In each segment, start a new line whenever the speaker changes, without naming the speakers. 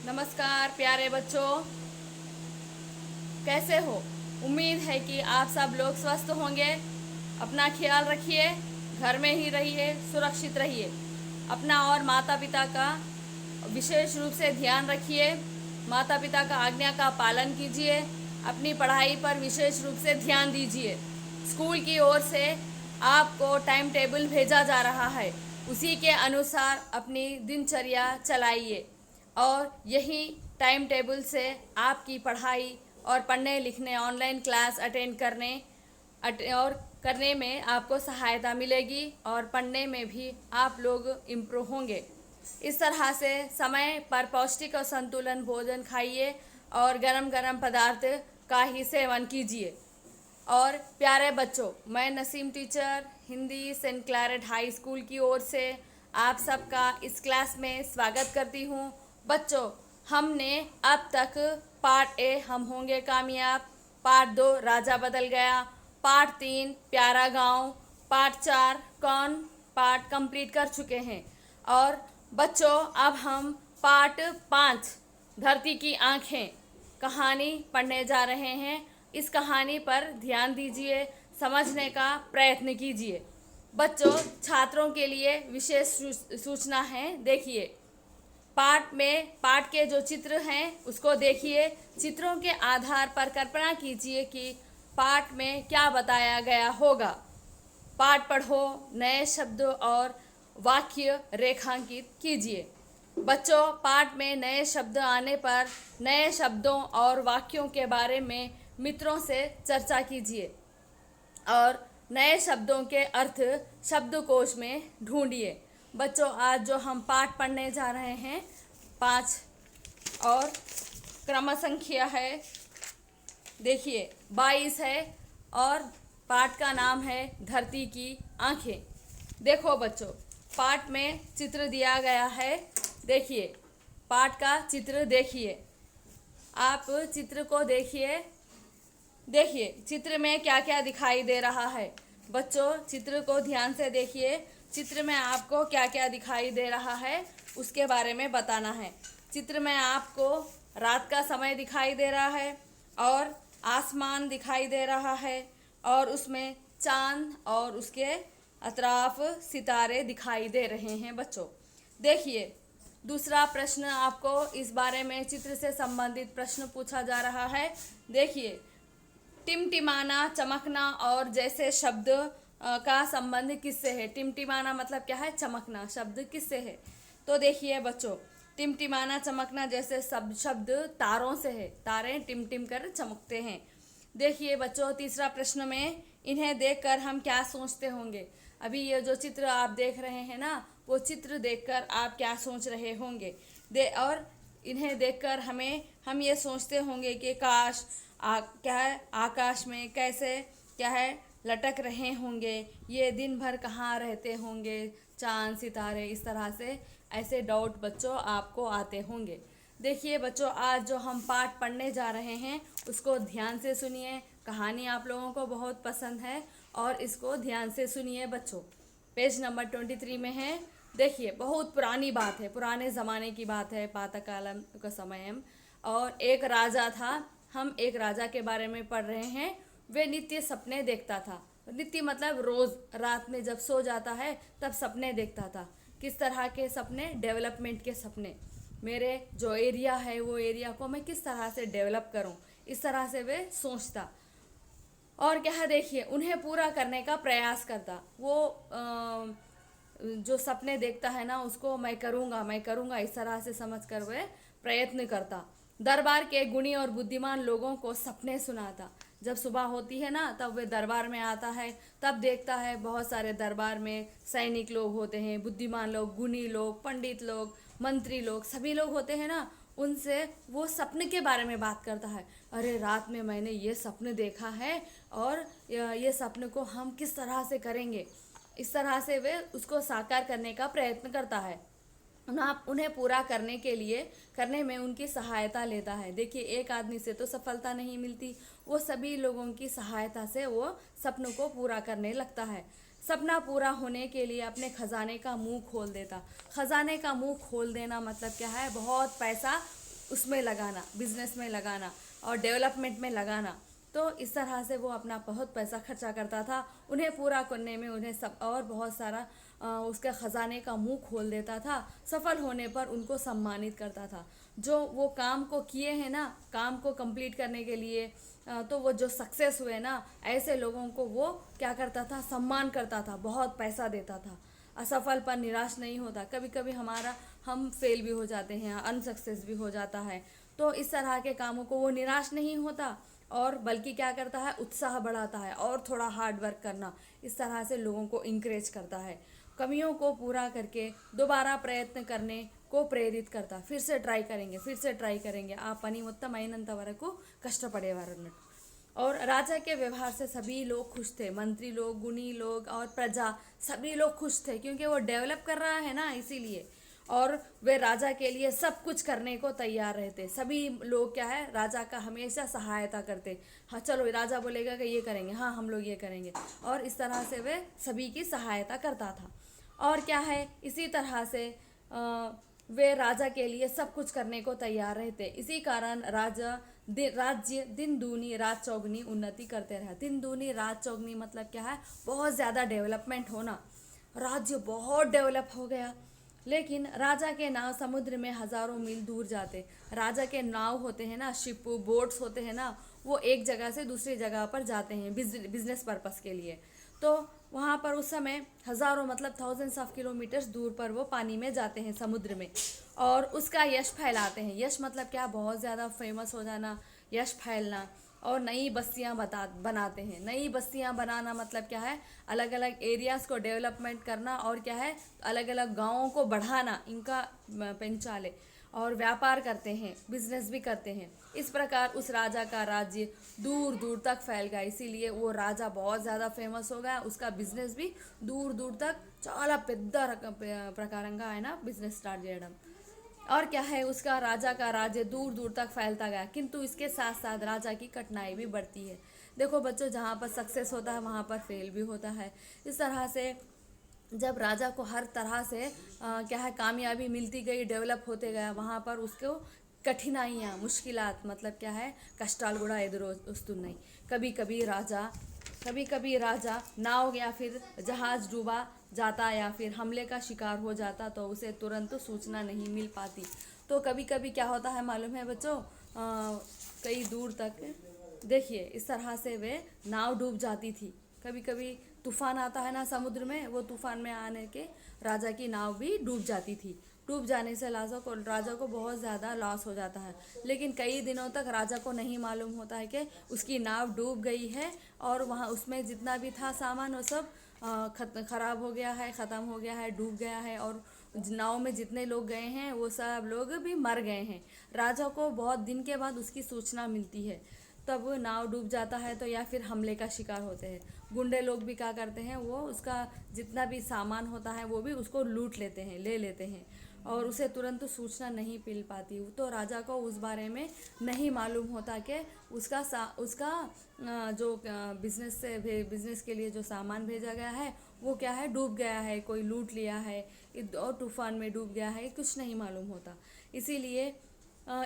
नमस्कार प्यारे बच्चों, कैसे हो। उम्मीद है कि आप सब लोग स्वस्थ होंगे। अपना ख्याल रखिए, घर में ही रहिए, सुरक्षित रहिए। अपना और माता पिता का विशेष रूप से ध्यान रखिए। माता पिता का आज्ञा का पालन कीजिए। अपनी पढ़ाई पर विशेष रूप से ध्यान दीजिए। स्कूल की ओर से आपको टाइम टेबल भेजा जा रहा है, उसी के अनुसार अपनी दिनचर्या चलाइए और यही टाइम टेबल से आपकी पढ़ाई और पढ़ने लिखने ऑनलाइन क्लास अटेंड करने में आपको सहायता मिलेगी और पढ़ने में भी आप लोग इम्प्रूव होंगे। इस तरह से समय पर पौष्टिक और संतुलन भोजन खाइए और गरम गरम पदार्थ का ही सेवन कीजिए। और प्यारे बच्चों, मैं Naseem teacher Hindi saint Claret high school की ओर से आप सबका इस क्लास में स्वागत करती हूँ। बच्चों, हमने अब तक पार्ट ए हम होंगे कामयाब, पार्ट 2 राजा बदल गया, पार्ट 3 प्यारा गांव, पार्ट 4 कौन पार्ट कंप्लीट कर चुके हैं। और बच्चों, अब हम पार्ट 5 धरती की आंखें कहानी पढ़ने जा रहे हैं। इस कहानी पर ध्यान दीजिए, समझने का प्रयत्न कीजिए। बच्चों, छात्रों के लिए विशेष सूचना है। देखिए, पाठ के जो चित्र हैं उसको देखिए। चित्रों के आधार पर कल्पना कीजिए कि पाठ में क्या बताया गया होगा। पाठ पढ़ो, नए शब्द और वाक्य रेखांकित कीजिए। बच्चों, पाठ में नए शब्द आने पर नए शब्दों और वाक्यों के बारे में मित्रों से चर्चा कीजिए और नए शब्दों के अर्थ शब्दकोश में ढूंढिए। बच्चों, आज जो हम पाठ पढ़ने जा रहे हैं 5 और क्रम संख्या है, देखिए 22 है और पाठ का नाम है धरती की आंखें। देखो बच्चों, पाठ में चित्र दिया गया है। देखिए, पाठ का चित्र देखिए। आप चित्र को देखिए। देखिए चित्र में क्या क्या दिखाई दे रहा है। बच्चों, चित्र को ध्यान से देखिए। चित्र में आपको क्या क्या दिखाई दे रहा है उसके बारे में बताना है। चित्र में आपको रात का समय दिखाई दे रहा है और आसमान दिखाई दे रहा है और उसमें चांद और उसके अतराफ सितारे दिखाई दे रहे हैं। बच्चों, देखिए, दूसरा प्रश्न आपको इस बारे में चित्र से संबंधित प्रश्न पूछा जा रहा है। देखिए, टिमटिमाना, चमकना और जैसे शब्द का संबंध किससे है। टिमटिमाना मतलब क्या है, चमकना। शब्द किससे है, तो देखिए बच्चों, टिमटिमाना चमकना जैसे शब्द तारों से है। तारे टिमटिम कर चमकते हैं। देखिए बच्चों, तीसरा प्रश्न में इन्हें देखकर हम क्या सोचते होंगे। अभी ये जो चित्र आप देख रहे हैं ना, वो चित्र देखकर आप क्या सोच रहे होंगे। और इन्हें देखकर हम ये सोचते होंगे कि काश क्या है, आकाश में कैसे क्या है लटक रहे होंगे, ये दिन भर कहाँ रहते होंगे, चांद सितारे। इस तरह से ऐसे डाउट बच्चों आपको आते होंगे। देखिए बच्चों, आज जो हम पाठ पढ़ने जा रहे हैं उसको ध्यान से सुनिए। कहानी आप लोगों को बहुत पसंद है और इसको ध्यान से सुनिए। बच्चों, पेज नंबर 23 में है। देखिए, बहुत पुरानी बात है, पुराने ज़माने की बात है, पाताकालम का समय। और एक राजा था। हम एक राजा के बारे में पढ़ रहे हैं। वे नित्य सपने देखता था। नित्य मतलब रोज़ रात में जब सो जाता है तब सपने देखता था। किस तरह के सपने, डेवलपमेंट के सपने। मेरे जो एरिया है वो एरिया को मैं किस तरह से डेवलप करूं, इस तरह से वे सोचता। और क्या है, देखिए, उन्हें पूरा करने का प्रयास करता। वो जो सपने देखता है ना उसको मैं करूँगा इस तरह से समझ कर वे प्रयत्न करता। दरबार के गुणी और बुद्धिमान लोगों को सपने सुनाता। जब सुबह होती है ना तब वे दरबार में आता है, तब देखता है बहुत सारे दरबार में सैनिक लोग होते हैं, बुद्धिमान लोग, गुणी लोग, पंडित लोग, मंत्री लोग, सभी लोग होते हैं ना। उनसे वो सपने के बारे में बात करता है। अरे रात में मैंने ये सपने देखा है और ये सपने को हम किस तरह से करेंगे, इस तरह से वे उसको साकार करने का प्रयत्न करता है। उन्हें पूरा करने में उनकी सहायता लेता है। देखिए, एक आदमी से तो सफलता नहीं मिलती, वो सभी लोगों की सहायता से वो सपनों को पूरा करने लगता है। सपना पूरा होने के लिए अपने खजाने का मुंह खोल देता। खजाने का मुंह खोल देना मतलब क्या है, बहुत पैसा उसमें लगाना, बिजनेस में लगाना और डेवलपमेंट में लगाना। तो इस तरह से वो अपना बहुत पैसा खर्चा करता था। उन्हें पूरा करने में उन्हें सब और बहुत सारा उसके ख़जाने का मुंह खोल देता था। सफल होने पर उनको सम्मानित करता था। जो वो काम को किए हैं ना, काम को कंप्लीट करने के लिए तो वो जो सक्सेस हुए ना, ऐसे लोगों को वो क्या करता था, सम्मान करता था, बहुत पैसा देता था। असफल पर निराश नहीं होता। कभी कभी हम फेल भी हो जाते हैं, अनसक्सेस भी हो जाता है, तो इस तरह के कामों को वो निराश नहीं होता और बल्कि क्या करता है, उत्साह बढ़ाता है और थोड़ा हार्ड वर्क करना, इस तरह से लोगों को इंकरेज करता है। कमियों को पूरा करके दोबारा प्रयत्न करने को प्रेरित करता। फिर से ट्राई करेंगे, फिर से ट्राई करेंगे, आ पनी మొత్తం అయినంత వరకు కష్టపడేవారు అన్నట్టు। और राजा के व्यवहार से सभी लोग खुश थे, मंत्री लोग, गुणी लोग और प्रजा, सभी लोग खुश थे क्योंकि वो डेवलप कर रहा है ना, इसीलिए। और वे राजा के लिए सब कुछ करने को तैयार रहते। सभी लोग क्या है, राजा का हमेशा सहायता करते। हाँ चलो, राजा बोलेगा कि ये करेंगे, हाँ हम लोग ये करेंगे, और इस तरह से वे सभी की सहायता करता था। और क्या है, इसी तरह से वे राजा के लिए सब कुछ करने को तैयार रहते। इसी कारण राज्य दिन दूनी रात चौगनी उन्नति करते रहे। दिन दूनी रात चौगनी मतलब क्या है, बहुत ज़्यादा डेवलपमेंट होना। राज्य बहुत डेवलप हो गया, लेकिन राजा के नाव समुद्र में हज़ारों मील दूर जाते। राजा के नाव होते हैं ना, शिप बोट्स होते हैं ना, वो एक जगह से दूसरी जगह पर जाते हैं बिजनेस पर्पस के लिए। तो वहाँ पर उस समय हज़ारों मतलब थाउजेंड्स ऑफ किलोमीटर्स दूर पर वो पानी में जाते हैं, समुद्र में, और उसका यश फैलाते हैं। यश मतलब क्या, बहुत ज़्यादा फेमस हो जाना, यश फैलना। और नई बस्तियाँ बनाते हैं। नई बस्तियाँ बनाना मतलब क्या है, अलग अलग एरियाज़ को डेवलपमेंट करना, और क्या है, अलग अलग गाँवों को बढ़ाना, इनका पेंचाले, और व्यापार करते हैं, बिजनेस भी करते हैं। इस प्रकार उस राजा का राज्य दूर दूर तक फैल गया। इसीलिए वो राजा बहुत ज़्यादा फेमस हो गया। उसका बिजनेस भी दूर दूर तक చాలా పెద్ద ప్రకారంగా ఆయన बिजनेस स्टार्ट చేయడం। और क्या है, उसका राजा का राज्य दूर दूर तक फैलता गया। किंतु इसके साथ साथ राजा की कठिनाई भी बढ़ती है। देखो बच्चों, जहाँ पर सक्सेस होता है वहाँ पर फेल भी होता है। इस तरह से जब राजा को हर तरह से क्या है, कामयाबी मिलती गई, डेवलप होते गया, वहाँ पर उसको कठिनाइयाँ, मुश्किलात मतलब क्या है, कष्टाल गुड़ा एदुरो वस्तुन्नई। कभी कभी राजा नाव या फिर जहाज़ डूबा जाता या फिर हमले का शिकार हो जाता, तो उसे तुरंत सूचना नहीं मिल पाती। तो कभी कभी क्या होता है मालूम है बच्चों, कई दूर तक देखिए इस तरह से वे नाव डूब जाती थी। कभी कभी तूफान आता है ना समुद्र में, वो तूफान में आने के राजा की नाव भी डूब जाती थी। डूब जाने से राजा को बहुत ज़्यादा लॉस हो जाता है। लेकिन कई दिनों तक राजा को नहीं मालूम होता है कि उसकी नाव डूब गई है, और वहाँ उसमें जितना भी था सामान वो सब ख़राब हो गया है, ख़त्म हो गया है, डूब गया है, और नाव में जितने लोग गए हैं वो सब लोग भी मर गए हैं। राजा को बहुत दिन के बाद उसकी सूचना मिलती है, तब नाव डूब जाता है, तो या फिर हमले का शिकार होते हैं। गुंडे लोग भी क्या करते हैं, वो उसका जितना भी सामान होता है वो भी उसको लूट लेते हैं, ले लेते हैं, और उसे तुरंत सूचना नहीं मिल पाती। तो राजा को उस बारे में नहीं मालूम होता कि उसका जो बिजनेस के लिए जो सामान भेजा गया है वो क्या है, डूब गया है, कोई लूट लिया है, और तूफान में डूब गया है, कुछ नहीं मालूम होता। इसीलिए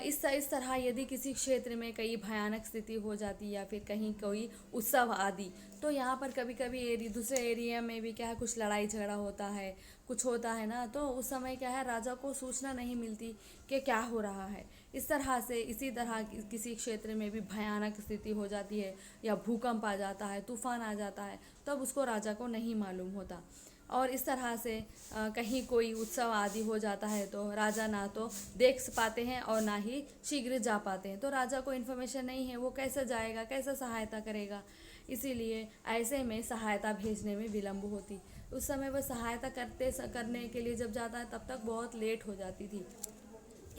इस तरह यदि किसी क्षेत्र में कई भयानक स्थिति हो जाती या फिर कहीं कोई उत्सव आदि, तो यहाँ पर कभी कभी दूसरे एरिया में भी क्या है, कुछ लड़ाई झगड़ा होता है, कुछ होता है ना, तो उस समय क्या है, राजा को सूचना नहीं मिलती कि क्या हो रहा है। इसी तरह किसी क्षेत्र में भी भयानक स्थिति हो जाती है, या भूकंप आ जाता है, तूफान आ जाता है, तब उसको राजा को नहीं मालूम होता। और इस तरह से कहीं कोई उत्सव आदि हो जाता है तो राजा ना तो देख पाते हैं और ना ही शीघ्र जा पाते हैं। तो राजा को इन्फॉर्मेशन नहीं है, वो कैसे जाएगा, कैसे सहायता करेगा। इसीलिए ऐसे में सहायता भेजने में विलम्ब होती। उस समय वह सहायता करने के लिए जब जाता है तब तक बहुत लेट हो जाती थी।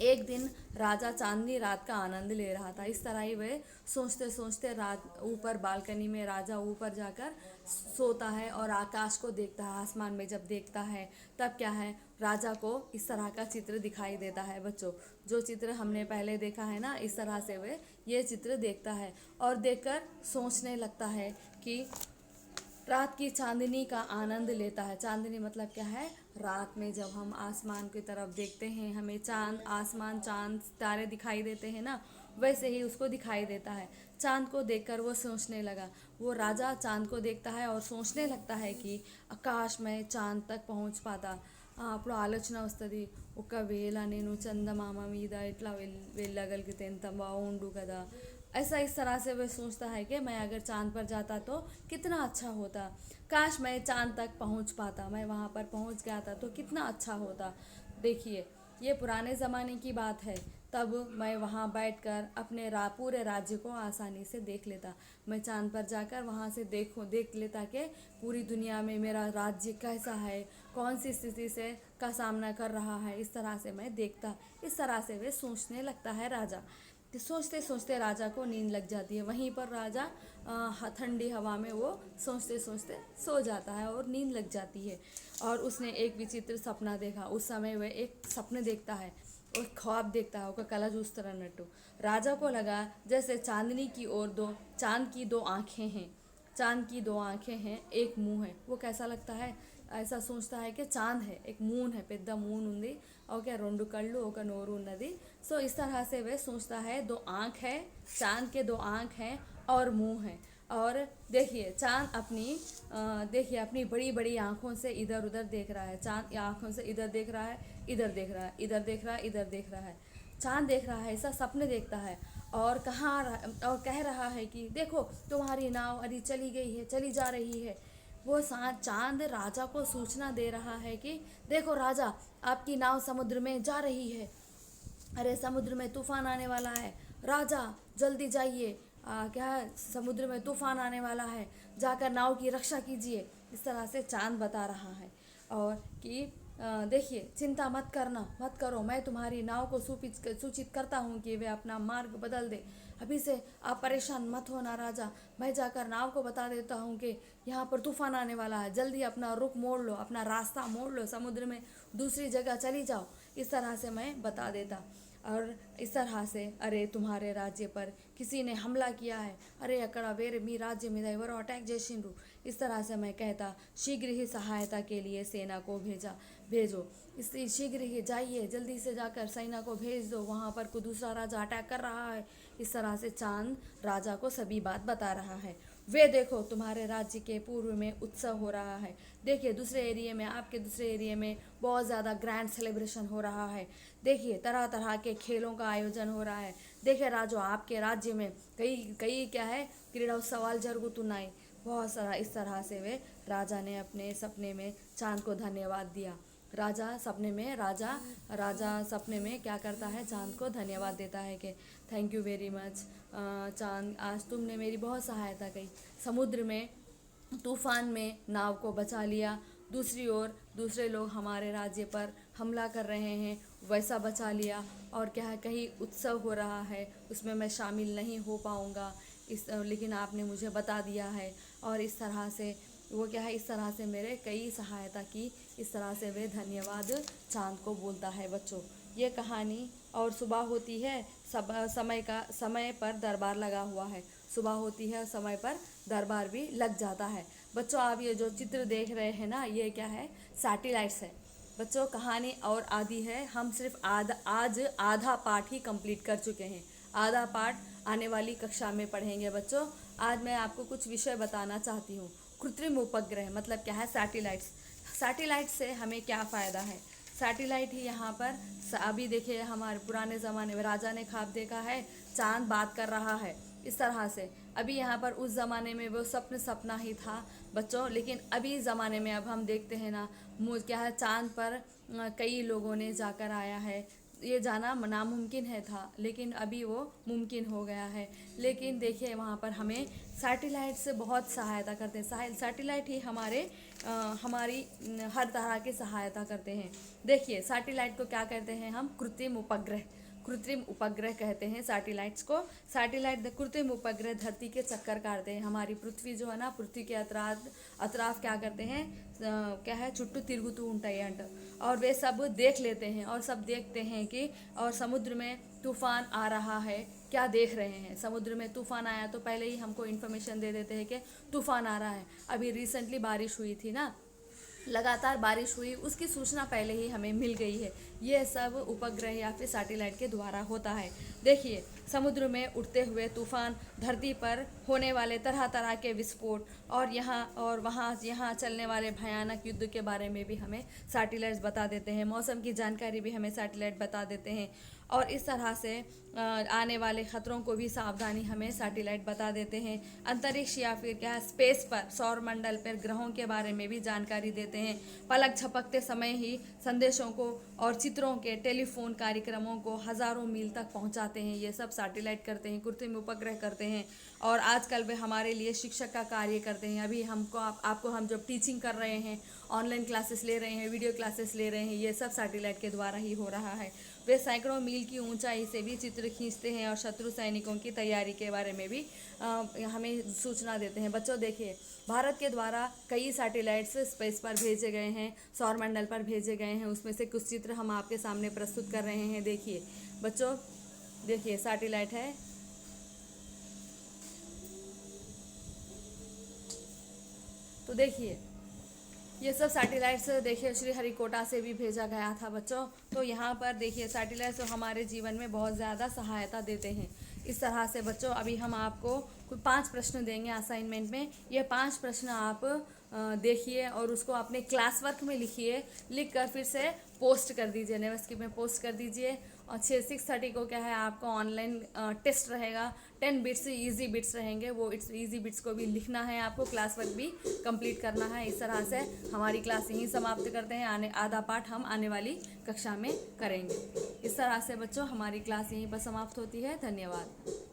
एक दिन राजा चांदनी रात का आनंद ले रहा था। इस तरह ही वह सोचते सोचते रात ऊपर बालकनी में राजा ऊपर जाकर सोता है और आकाश को देखता है। आसमान में जब देखता है तब क्या है, राजा को इस तरह का चित्र दिखाई देता है। बच्चों, जो चित्र हमने पहले देखा है ना, इस तरह से वह ये चित्र देखता है और देखकर सोचने लगता है कि रात की चांदनी का आनंद लेता है। चांदनी मतलब क्या है? रात में जब हम आसमान की तरफ देखते हैं, हमें चांद, आसमान, चांद, तारे दिखाई देते हैं ना, वैसे ही उसको दिखाई देता है। चांद को देखकर वो सोचने लगा। वो राजा चांद को देखता है और सोचने लगता है कि आकाश में चांद तक पहुंच पाता। అప్పుడు ఆలోచన వస్తుంది, ఒకవేళ నేను చందమామ మీద ఇట్లా వెళ్ళగలిగితే ఎంత బాగుండు కదా। ऐसा इस तरह से वह सोचता है कि मैं अगर चांद पर जाता तो कितना अच्छा होता, काश मैं चांद तक पहुंच पाता, मैं वहां पर पहुंच गया था तो कितना अच्छा होता। देखिए, ये पुराने ज़माने की बात है। तब मैं वहाँ बैठकर अपने पूरे राज्य को आसानी से देख लेता। मैं चांद पर जाकर वहाँ से देख लेता कि पूरी दुनिया में मेरा राज्य कैसा है, कौन सी स्थिति से का सामना कर रहा है। इस तरह से मैं देखता। इस तरह से वे सोचने लगता है राजा। तो सोचते सोचते राजा को नींद लग जाती है। वहीं पर राजा ठंडी हवा में वो सोचते सोचते सो जाता है और नींद लग जाती है। और उसने एक विचित्र सपना देखा। उस समय वह एक सपने देखता है और ख्वाब देखता है। ఒక కల చూస్తారన్నట్టు राजा को लगा जैसे चांदनी की ओर चांद की दो आँखें हैं। चांद की दो आँखें हैं, एक मुंह है। वो कैसा लगता है? ऐसा सोचता है कि चांद है, एक मून है, పెద్ద మూన్ ఉంది, ఓకే, రెండు కళ్ళు ఒక నోరు ఉన్నది। सो इस तरह से वह सोचता है, दो आँख है, चांद के दो आँख हैं और मुंह है। और देखिए चांद देखिए अपनी बड़ी बड़ी आँखों से इधर उधर देख रहा है। चांद आँखों से इधर देख रहा है, इधर देख रहा है, इधर देख रहा है, इधर देख रहा है। चांद देख रहा है, ऐसा सपने देखता है। और और कह रहा है कि देखो तुम्हारी नाव अभी चली गई है, चली जा रही है। वो चांद राजा को सूचना दे रहा है कि देखो राजा, आपकी नाव समुद्र में जा रही है। अरे समुद्र में तूफान आने वाला है, राजा जल्दी जाइए। क्या है, समुद्र में तूफान आने वाला है, जाकर नाव की रक्षा कीजिए। इस तरह से चांद बता रहा है। और कि देखिए चिंता मत करो, मैं तुम्हारी नाव को सूचित करता हूँ कि वे अपना मार्ग बदल दे। अभी से आप परेशान मत होना राजा, मैं जाकर नाव को बता देता हूँ कि यहाँ पर तूफान आने वाला है, जल्दी अपना रुख मोड़ लो, अपना रास्ता मोड़ लो, समुद्र में दूसरी जगह चली जाओ। इस तरह से मैं बता देता। और इस तरह से, अरे तुम्हारे राज्य पर किसी ने हमला किया है, अरे अక్కడ వేరే మీ राज्य మీద ఎవరో अटैक చేసిండ్రు। इस तरह से मैं कहता, शीघ्र ही सहायता के लिए सेना को भेजो। इसलिए शीघ्र ही जाइए, जल्दी से जाकर सेना को भेज दो, वहाँ पर कोई दूसरा राजा अटैक कर रहा है। इस तरह से चांद राजा को सभी बात बता रहा है। वे देखो तुम्हारे राज्य के पूर्व में उत्सव हो रहा है। देखिए दूसरे एरिया में, आपके दूसरे एरिया में बहुत ज़्यादा ग्रैंड सेलिब्रेशन हो रहा है। देखिए तरह तरह के खेलों का आयोजन हो रहा है। देखिए राजो, आपके राज्य में कई कई क्या है, क्रीड़ोत्सवाल जరుగుతున్నాయి। बहुत सारा। इस तरह से वे राजा ने अपने सपने में चांद को धन्यवाद दिया। राजा सपने में क्या करता है, चांद को धन्यवाद देता है कि थैंक यू वेरी मच चांद, आज तुमने मेरी बहुत सहायता की। समुद्र में तूफान में नाव को बचा लिया। दूसरी ओर दूसरे लोग हमारे राज्य पर हमला कर रहे हैं, वैसा बचा लिया। और क्या है, कहीं उत्सव हो रहा है, उसमें मैं शामिल नहीं हो पाऊँगा, लेकिन आपने मुझे बता दिया है। और इस तरह से वो क्या है, इस तरह से मेरे कई सहायता की। इस तरह से वे धन्यवाद चांद को बोलता है। बच्चों, ये कहानी, और सुबह होती है, समय पर दरबार लगा हुआ है। सुबह होती है, समय पर दरबार भी लग जाता है। बच्चों, आप ये जो चित्र देख रहे हैं ना, ये क्या है, सैटेलाइट्स है। बच्चों, कहानी और आदि है। हम सिर्फ आज आधा पाठ ही कंप्लीट कर चुके हैं। आधा पाठ आने वाली कक्षा में पढ़ेंगे। बच्चों, आज मैं आपको कुछ विषय बताना चाहती हूँ। कृत्रिम उपग्रह मतलब क्या है, सैटेलाइट्स। सैटेलाइट से हमें क्या फ़ायदा है? सैटेलाइट ही यहाँ पर अभी देखिए, हमारे पुराने ज़माने में राजा ने ख्वाब देखा है, चांद बात कर रहा है। इस तरह से अभी यहाँ पर, उस ज़माने में वो सपना ही था बच्चों, लेकिन अभी ज़माने में अब हम देखते हैं ना, क्या है, चांद पर कई लोगों ने जाकर आया है। ये जाना नामुमकिन था, लेकिन अभी वो मुमकिन हो गया है। लेकिन देखिए वहाँ पर हमें सैटेलाइट से बहुत सहायता करते हैं। सैटेलाइट ही हमारी हर तरह की सहायता करते हैं। देखिए सैटेलाइट को क्या कहते हैं हम, कृत्रिम उपग्रह कहते हैं सैटेलाइट्स को। कृत्रिम उपग्रह धरती के चक्कर काटते हैं। हमारी पृथ्वी जो है ना, पृथ्वी के अतराफ क्या करते हैं, क्या है, చుట్టూ తిరుగుతూ ఉంటాయి अंट, और वे सब देख लेते हैं, और सब देखते हैं कि और समुद्र में तूफान आ रहा है, क्या देख रहे हैं। समुद्र में तूफान आया तो पहले ही हमको इन्फॉर्मेशन दे देते हैं कि तूफान आ रहा है। अभी रिसेंटली बारिश हुई थी ना, लगातार बारिश हुई, उसकी सूचना पहले ही हमें मिल गई है। ये सब उपग्रह या फिर सैटेलाइट के द्वारा होता है। देखिए, समुद्र में उठते हुए तूफान, धरती पर होने वाले तरह तरह के विस्फोट और यहाँ और वहाँ यहाँ चलने वाले भयानक युद्ध के बारे में भी हमें सैटेलाइट्स बता देते हैं। मौसम की जानकारी भी हमें सैटेलाइट बता देते हैं। और इस तरह से आने वाले ख़तरों को भी सावधानी हमें सैटेलाइट बता देते हैं। अंतरिक्ष या फिर क्या स्पेस पर, सौर मंडल पर ग्रहों के बारे में भी जानकारी देते हैं। पलक झपकते समय ही संदेशों को और चित्रों के टेलीफोन कार्यक्रमों को हज़ारों मील तक पहुंचाते हैं। ये सब सैटेलाइट करते हैं, कृत्रिम उपग्रह करते हैं। और आजकल वे हमारे लिए शिक्षक का कार्य करते हैं। अभी हमको आपको हम जब टीचिंग कर रहे हैं, ऑनलाइन क्लासेस ले रहे हैं, वीडियो क्लासेस ले रहे हैं, ये सब सैटेलाइट के द्वारा ही हो रहा है। वे सैकड़ों मील की ऊंचाई से भी चित्र खींचते हैं और शत्रु सैनिकों की तैयारी के बारे में भी हमें सूचना देते हैं। बच्चों देखिए, भारत के द्वारा कई सैटेलाइट्स स्पेस पर भेजे गए हैं, सौरमंडल पर भेजे गए हैं। उसमें से कुछ चित्र हम आपके सामने प्रस्तुत कर रहे हैं। देखिए बच्चों, देखिए सैटेलाइट है, तो देखिए ये सब सैटेलाइट्स देखिए श्रीहरिकोटा से भी भेजा गया था बच्चों। तो यहाँ पर देखिए सैटेलाइट्स हमारे जीवन में बहुत ज़्यादा सहायता देते हैं। इस तरह से बच्चों अभी हम आपको कुछ 5 प्रश्न देंगे असाइनमेंट में। ये 5 प्रश्न आप देखिए और उसको अपने क्लास वर्क में लिखिए, लिख कर फिर से पोस्ट कर दीजिए, नेवस्किप में पोस्ट कर दीजिए। और 6:30 को क्या है, आपको ऑनलाइन टेस्ट रहेगा। 10 बिट्स इजी बिट्स रहेंगे, वो इजी बिट्स को भी लिखना है, आपको क्लास वर्क भी कंप्लीट करना है। इस तरह से हमारी क्लास यहीं समाप्त करते हैं। आधा पाठ हम आने वाली कक्षा में करेंगे। इस तरह से बच्चों हमारी क्लास यहीं पर समाप्त होती है। धन्यवाद।